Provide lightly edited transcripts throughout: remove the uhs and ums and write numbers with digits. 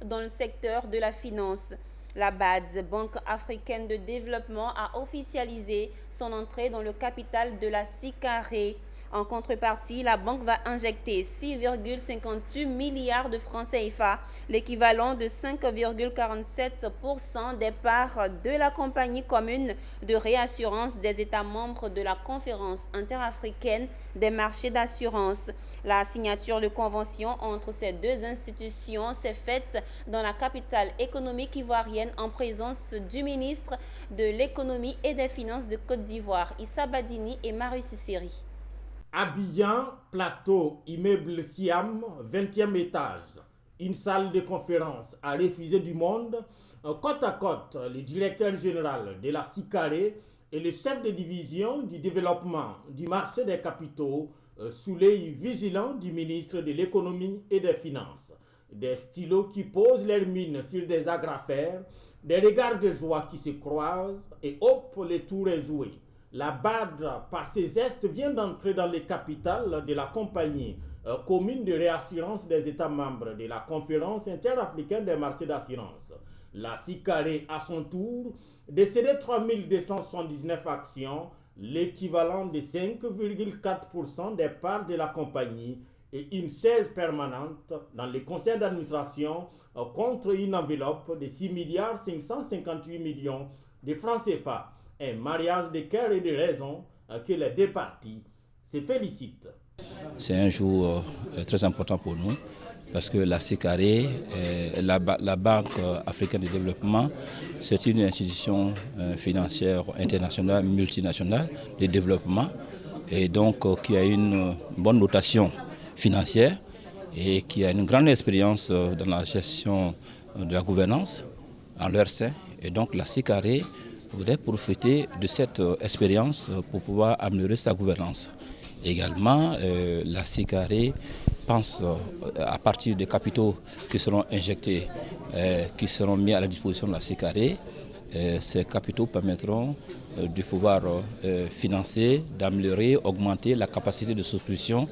dans le secteur de la finance. La BAD, Banque africaine de développement, a officialisé son entrée dans le capital de la SICARE. En contrepartie, la banque va injecter 6,58 milliards de francs CFA, l'équivalent de 5,47% des parts de la compagnie commune de réassurance des États membres de la Conférence interafricaine des marchés d'assurance. La signature de convention entre ces deux institutions s'est faite dans la capitale économique ivoirienne en présence du ministre de l'Économie et des Finances de Côte d'Ivoire, Issa Badini et Marius Sisseri. Abidjan, plateau, immeuble Siam, 20e étage. Une salle de conférence à refusé du monde. Côte à côte, le directeur général de la SICARE et le chef de division du développement du marché des capitaux sous l'œil vigilant du ministre de l'économie et des finances. Des stylos qui posent leurs mines sur des agrafères, des regards de joie qui se croisent et hop, le tour est joué. La BAD, par ses gestes, vient d'entrer dans le capital de la compagnie commune de réassurance des États membres de la Conférence interafricaine des marchés d'assurance. La SICARE, à son tour, décédait 3279 actions, l'équivalent de 5,4% des parts de la compagnie et une chaise permanente dans le conseil d'administration contre une enveloppe de 6 milliards 558 millions de francs CFA. Un mariage de cœur et de raison que les deux parties se félicitent. C'est un jour très important pour nous parce que la SICARE, la Banque africaine de développement, c'est une institution financière internationale, multinationale de développement et donc qui a une bonne dotation financière et qui a une grande expérience dans la gestion de la gouvernance en leur sein. Et donc la SICARE voudrait profiter de cette expérience pour pouvoir améliorer sa gouvernance. Également, la SICARE pense à partir des capitaux qui seront injectés, qui seront mis à la disposition de la SICARE, ces capitaux permettront de pouvoir financer, d'améliorer, augmenter la capacité de souscription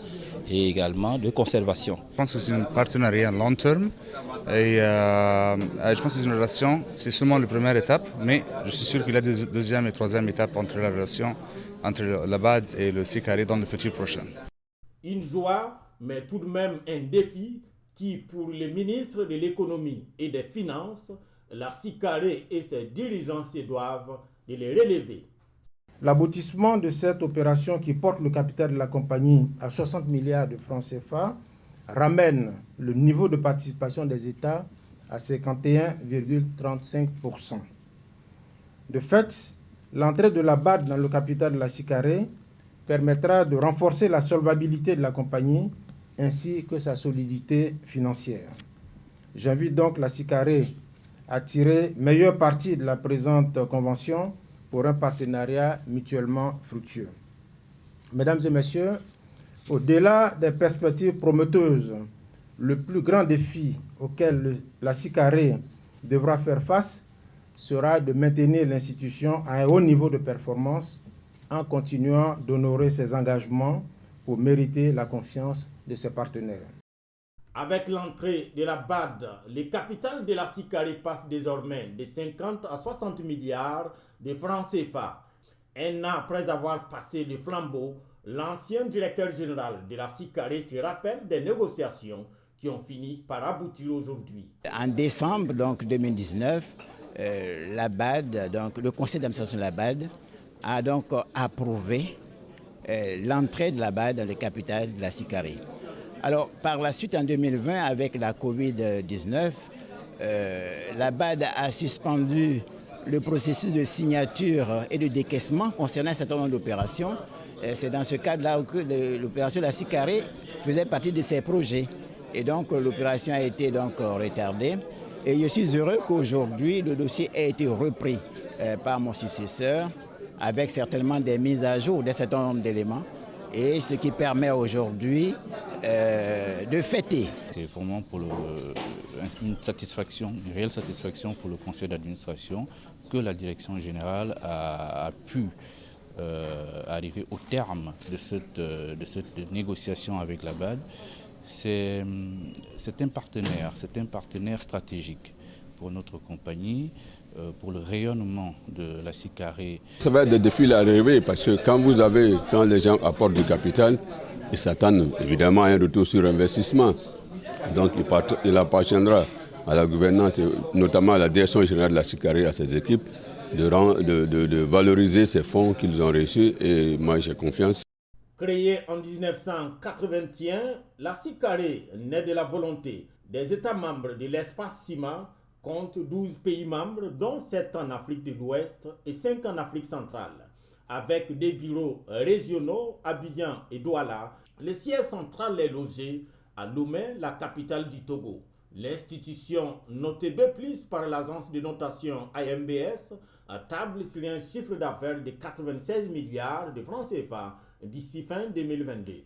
et également de conservation. Je pense que c'est un partenariat long terme et je pense que c'est une relation, c'est seulement la première étape, mais je suis sûr qu'il y a des deuxième et troisième étapes entre la relation entre la BAD et le SICARE dans le futur prochain. Une joie, mais tout de même un défi qui, pour le ministre de l'économie et des finances, la SICARE et ses dirigeants se doivent de les relever. L'aboutissement de cette opération qui porte le capital de la compagnie à 60 milliards de francs CFA ramène le niveau de participation des États à 51,35%. De fait, l'entrée de la BAD dans le capital de la SICARE permettra de renforcer la solvabilité de la compagnie ainsi que sa solidité financière. J'invite donc la SICARE à tirer meilleur parti de la présente convention pour un partenariat mutuellement fructueux. Mesdames et messieurs, au-delà des perspectives prometteuses, le plus grand défi auquel la SICARE devra faire face sera de maintenir l'institution à un haut niveau de performance en continuant d'honorer ses engagements pour mériter la confiance de ses partenaires. Avec l'entrée de la BAD, le capital de la SICARE passe désormais de 50 à 60 milliards de francs CFA. Un an après avoir passé le flambeau, l'ancien directeur général de la SICARE se rappelle des négociations qui ont fini par aboutir aujourd'hui. En décembre 2019, la BAD, donc le conseil d'administration de la BAD, a donc approuvé l'entrée de la BAD dans le capital de la SICARE. Alors, par la suite, en 2020, avec la Covid-19, la BAD a suspendu le processus de signature et de décaissement concernant un certain nombre d'opérations. C'est dans ce cadre-là que l'opération de la SICARE faisait partie de ces projets. Et donc, l'opération a été donc retardée. Et je suis heureux qu'aujourd'hui, le dossier ait été repris par mon successeur, avec certainement des mises à jour d'un certain nombre d'éléments. Et ce qui permet aujourd'hui de fêter. C'est vraiment pour une satisfaction, une réelle satisfaction pour le conseil d'administration que la direction générale a pu arriver au terme de cette négociation avec la BAD. c'est un partenaire stratégique pour notre compagnie, pour le rayonnement de la SICARE. Ça va être des défis à relever parce que quand les gens apportent du capital, ils s'attendent évidemment à un retour sur investissement. Donc il appartiendra à la gouvernance, notamment à la direction générale de la SICARE, à ses équipes, de valoriser ces fonds qu'ils ont reçus, et moi j'ai confiance. Créée en 1981, la SICARE naît de la volonté des États membres de l'espace CIMA, compte 12 pays membres, dont 7 en Afrique de l'Ouest et 5 en Afrique centrale. Avec des bureaux régionaux, Abidjan et Douala, le siège central est logé à Lomé, la capitale du Togo. L'institution, notée B+ par l'agence de notation IMBS, table sur un chiffre d'affaires de 96 milliards de francs CFA d'ici fin 2022.